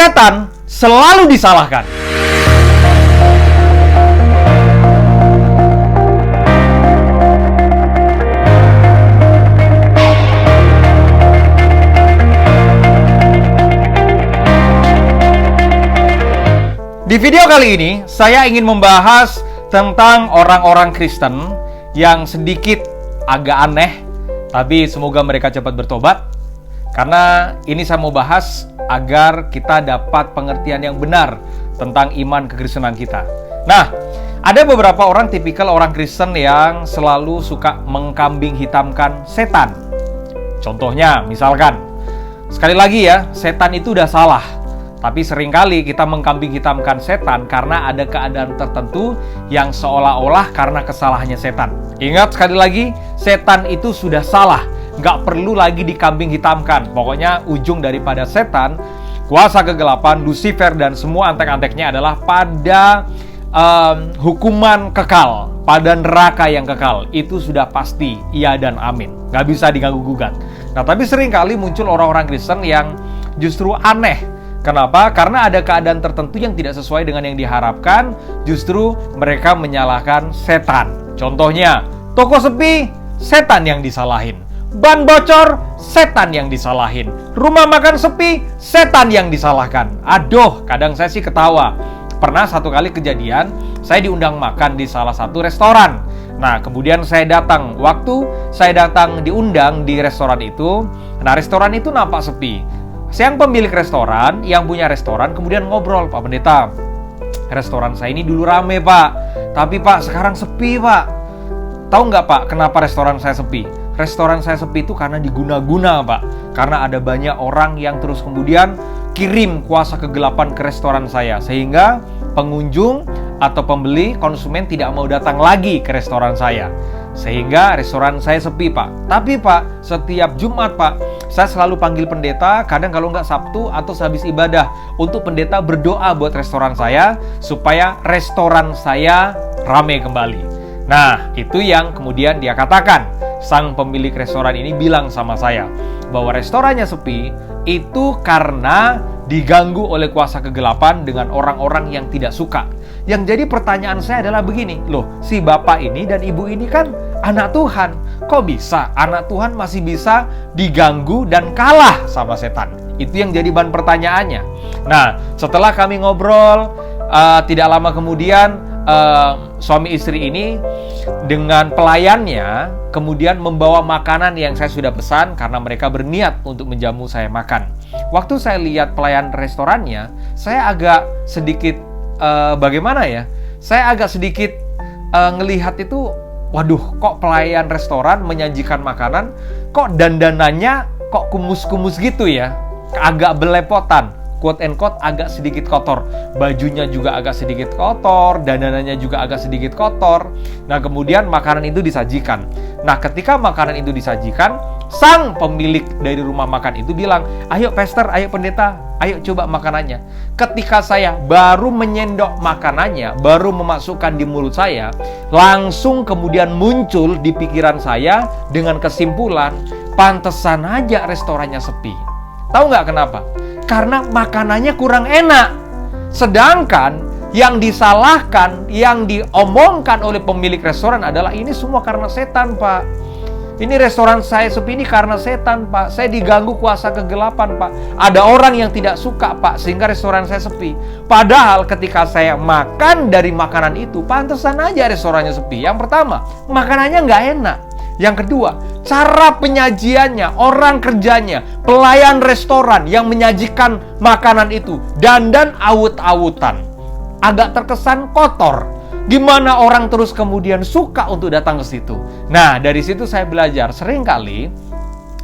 setan selalu disalahkan. Di video kali ini, saya ingin membahas tentang orang-orang Kristen yang sedikit agak aneh, tapi semoga mereka cepat bertobat. Karena ini saya mau bahas agar kita dapat pengertian yang benar tentang iman kekristenan kita. Nah, ada beberapa orang tipikal orang Kristen yang selalu suka mengkambing hitamkan setan. Contohnya, misalkan, sekali lagi ya, setan itu udah salah. Tapi seringkali kita mengkambing hitamkan setan karena ada keadaan tertentu yang seolah-olah karena kesalahannya setan. Ingat sekali lagi, setan itu sudah salah. Nggak perlu lagi dikambing hitamkan. Pokoknya ujung daripada setan, kuasa kegelapan, Lucifer, dan semua antek-anteknya adalah pada hukuman kekal, pada neraka yang kekal. Itu sudah pasti, iya dan amin. Nggak bisa diganggu-gugat. Nah, tapi seringkali muncul orang-orang Kristen yang justru aneh. Kenapa? Karena ada keadaan tertentu yang tidak sesuai dengan yang diharapkan, justru mereka menyalahkan setan. Contohnya, toko sepi, setan yang disalahin. Ban bocor, setan yang disalahin. Rumah makan sepi, setan yang disalahkan. Aduh, kadang saya sih ketawa. Pernah satu kali kejadian, saya diundang makan di salah satu restoran. Nah, kemudian saya datang. Waktu saya datang diundang di restoran itu, nah restoran itu nampak sepi. Yang pemilik restoran, yang punya restoran, kemudian ngobrol, "Pak Pendeta, restoran saya ini dulu rame, Pak. Tapi, Pak, sekarang sepi, Pak. Tahu nggak, Pak, kenapa restoran saya sepi? Restoran saya sepi itu karena diguna-guna, Pak. Karena ada banyak orang yang terus kemudian kirim kuasa kegelapan ke restoran saya. Sehingga pengunjung atau pembeli, konsumen tidak mau datang lagi ke restoran saya. Sehingga restoran saya sepi, Pak. Tapi, Pak, setiap Jumat, Pak, saya selalu panggil pendeta, kadang kalau nggak Sabtu atau sehabis ibadah, untuk pendeta berdoa buat restoran saya, supaya restoran saya ramai kembali." Nah, itu yang kemudian dia katakan. Sang pemilik restoran ini bilang sama saya, bahwa restorannya sepi, itu karena diganggu oleh kuasa kegelapan dengan orang-orang yang tidak suka. Yang jadi pertanyaan saya adalah begini, loh, si bapak ini dan ibu ini kan anak Tuhan. Kok bisa anak Tuhan masih bisa diganggu dan kalah sama setan? Itu yang jadi bahan pertanyaannya. Nah, setelah kami ngobrol, tidak lama kemudian suami istri ini dengan pelayannya kemudian membawa makanan yang saya sudah pesan karena mereka berniat untuk menjamu saya makan. Waktu saya lihat pelayan restorannya, saya agak sedikit bagaimana ya? Saya agak sedikit ngelihat itu, waduh, kok pelayan restoran menyajikan makanan, kok dandanannya kok kumus-kumus gitu ya? Agak belepotan, quote and quote, agak sedikit kotor. Bajunya juga agak sedikit kotor, dandanannya juga agak sedikit kotor. Nah, kemudian makanan itu disajikan. Nah, ketika makanan itu disajikan, sang pemilik dari rumah makan itu bilang, "Ayo pastor, ayo pendeta, ayo coba makanannya." Ketika saya baru menyendok makanannya, baru memasukkan di mulut saya, langsung kemudian muncul di pikiran saya dengan kesimpulan, pantesan aja restorannya sepi. Tahu nggak kenapa? Karena makanannya kurang enak. Sedangkan yang disalahkan, yang diomongkan oleh pemilik restoran adalah ini semua karena setan, Pak. Ini restoran saya sepi ini karena setan, Pak. Saya diganggu kuasa kegelapan, Pak. Ada orang yang tidak suka, Pak, sehingga restoran saya sepi. Padahal ketika saya makan dari makanan itu, pantesan aja restorannya sepi. Yang pertama, makanannya nggak enak. Yang kedua, cara penyajiannya, orang kerjanya, pelayan restoran yang menyajikan makanan itu, dandan awut-awutan, agak terkesan kotor. Gimana orang terus kemudian suka untuk datang ke situ? Nah, dari situ saya belajar, seringkali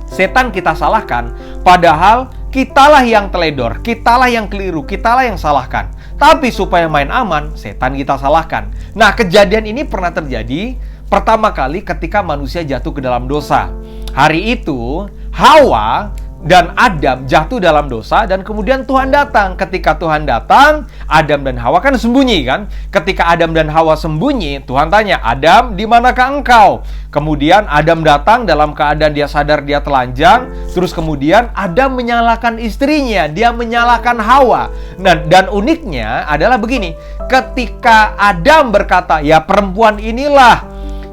setan kita salahkan, padahal kitalah yang teledor, kitalah yang keliru, kitalah yang salahkan. Tapi supaya main aman, setan kita salahkan. Nah, kejadian ini pernah terjadi pertama kali ketika manusia jatuh ke dalam dosa. Hari itu, Hawa dan Adam jatuh dalam dosa, dan kemudian Tuhan datang. Ketika Tuhan datang, Adam dan Hawa kan sembunyi kan? Ketika Adam dan Hawa sembunyi, Tuhan tanya, "Adam, di manakah engkau?" Kemudian Adam datang dalam keadaan dia sadar dia telanjang. Terus kemudian Adam menyalahkan istrinya, dia menyalahkan Hawa. Nah, dan uniknya adalah begini, ketika Adam berkata, "Ya perempuan inilah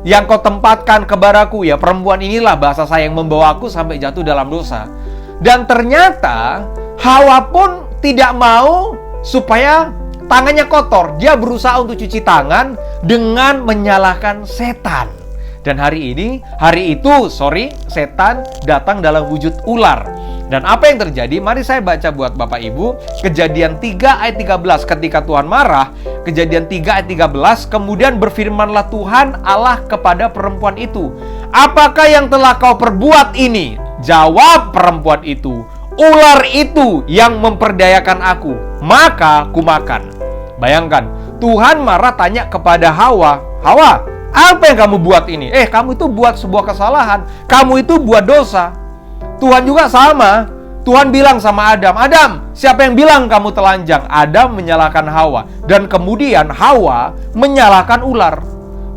yang kau tempatkan kepadaku, ya perempuan inilah," bahasa saya, "yang membawa aku sampai jatuh dalam dosa." Dan ternyata Hawa pun tidak mau supaya tangannya kotor. Dia berusaha untuk cuci tangan dengan menyalahkan setan. Dan hari itu, setan datang dalam wujud ular. Dan apa yang terjadi? Mari saya baca buat Bapak Ibu. Kejadian 3 ayat 13. Ketika Tuhan marah, Kejadian 3 ayat 13, kemudian berfirmanlah Tuhan Allah kepada perempuan itu, "Apakah yang telah kau perbuat ini?" Jawab perempuan itu, "Ular itu yang memperdayakan aku, maka kumakan." Bayangkan, Tuhan marah tanya kepada Hawa, "Hawa, apa yang kamu buat ini?" Kamu itu buat sebuah kesalahan. Kamu itu buat dosa. Tuhan juga sama. Tuhan bilang sama Adam, "Adam, siapa yang bilang kamu telanjang?" Adam menyalahkan Hawa. Dan kemudian Hawa menyalahkan ular.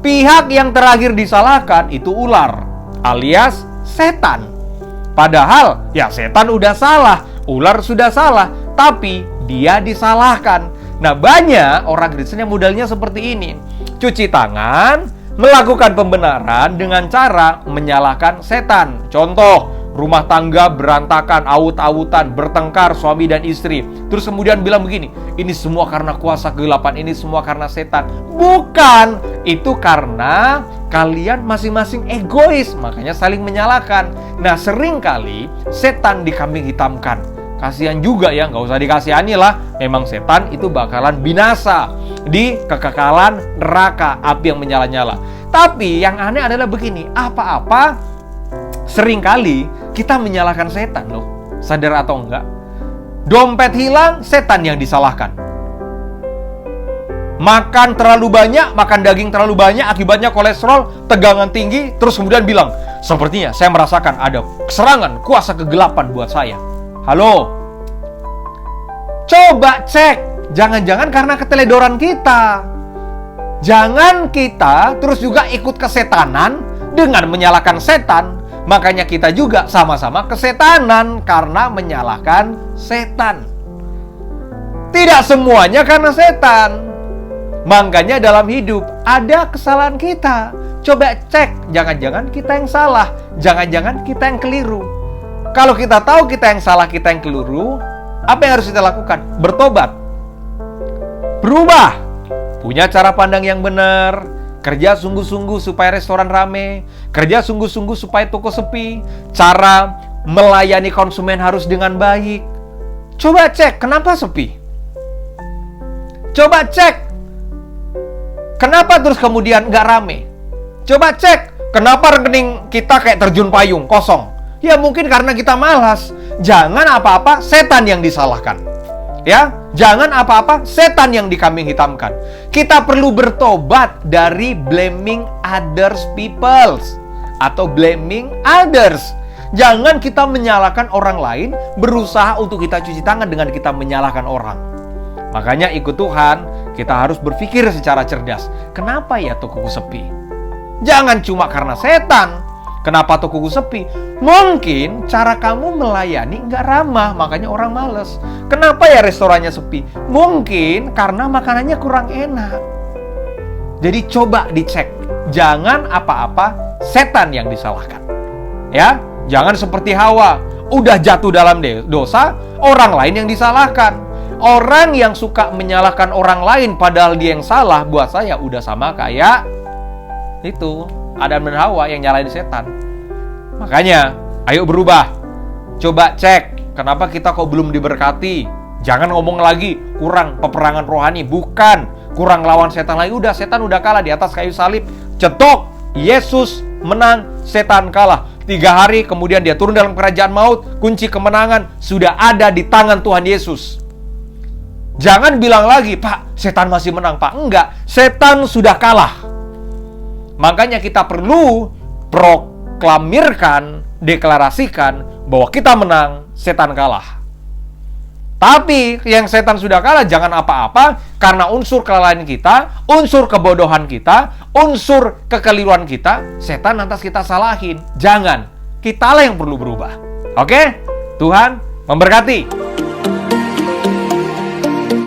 Pihak yang terakhir disalahkan itu ular, alias setan. Padahal, ya setan udah salah, ular sudah salah, tapi dia disalahkan. Nah, banyak orang Kristen yang modelnya seperti ini. Cuci tangan, melakukan pembenaran dengan cara menyalahkan setan. Contoh, rumah tangga berantakan, aut-autan, bertengkar suami dan istri. Terus kemudian bilang begini, "Ini semua karena kuasa kegelapan, ini semua karena setan." Bukan, itu karena kalian masing-masing egois, makanya saling menyalahkan. Nah, seringkali setan dikambing hitamkan. Kasihan juga ya, nggak usah dikasihani lah. Memang setan itu bakalan binasa di kekekalan neraka, api yang menyala-nyala. Tapi yang aneh adalah begini, apa-apa seringkali kita menyalahkan setan loh. Sadar atau enggak? Dompet hilang, setan yang disalahkan. Makan terlalu banyak, makan daging terlalu banyak, akibatnya kolesterol, tegangan tinggi, terus kemudian bilang, "Sepertinya saya merasakan ada serangan kuasa kegelapan buat saya." Halo? Coba cek, jangan-jangan karena keteledoran kita. Jangan kita terus juga ikut kesetanan dengan menyalahkan setan. Makanya kita juga sama-sama kesetanan karena menyalahkan setan. Tidak semuanya karena setan. Makanya dalam hidup ada kesalahan kita. Coba cek, jangan-jangan kita yang salah, jangan-jangan kita yang keliru. Kalau kita tahu kita yang salah, kita yang keliru, apa yang harus kita lakukan? Bertobat. Berubah. Punya cara pandang yang benar. Kerja sungguh-sungguh supaya restoran rame. Kerja sungguh-sungguh supaya toko sepi. Cara melayani konsumen harus dengan baik. Coba cek, kenapa sepi? Coba cek, kenapa terus kemudian nggak rame? Coba cek, kenapa rekening kita kayak terjun payung, kosong? Ya mungkin karena kita malas. Jangan apa-apa setan yang disalahkan. Ya, jangan apa-apa setan yang dikambing hitamkan. Kita perlu bertobat dari blaming others peoples atau blaming others. Jangan kita menyalahkan orang lain, berusaha untuk kita cuci tangan dengan kita menyalahkan orang. Makanya ikut Tuhan, kita harus berpikir secara cerdas. Kenapa ya tokoku sepi? Jangan cuma karena setan. Kenapa tokoku sepi? Mungkin cara kamu melayani nggak ramah, makanya orang males. Kenapa ya restorannya sepi? Mungkin karena makanannya kurang enak. Jadi coba dicek. Jangan apa-apa setan yang disalahkan. Ya, jangan seperti Hawa. Udah jatuh dalam dosa, orang lain yang disalahkan. Orang yang suka menyalahkan orang lain padahal dia yang salah, buat saya udah sama kayak itu Adam dan Hawa yang nyalahin setan. Makanya, ayo berubah. Coba cek, kenapa kita kok belum diberkati? Jangan ngomong lagi, kurang peperangan rohani. Bukan, kurang lawan setan lagi. Udah, setan udah kalah di atas kayu salib. Cetok, Yesus menang, setan kalah. 3 hari kemudian dia turun dalam kerajaan maut. Kunci kemenangan sudah ada di tangan Tuhan Yesus. Jangan bilang lagi, "Pak, setan masih menang." Pak, enggak, setan sudah kalah. Makanya kita perlu proklamirkan, deklarasikan bahwa kita menang, setan kalah. Tapi yang setan sudah kalah jangan apa-apa, karena unsur kelalaian kita, unsur kebodohan kita, unsur kekeliruan kita, setan lantas kita salahin. Jangan, kitalah yang perlu berubah. Oke? Tuhan memberkati.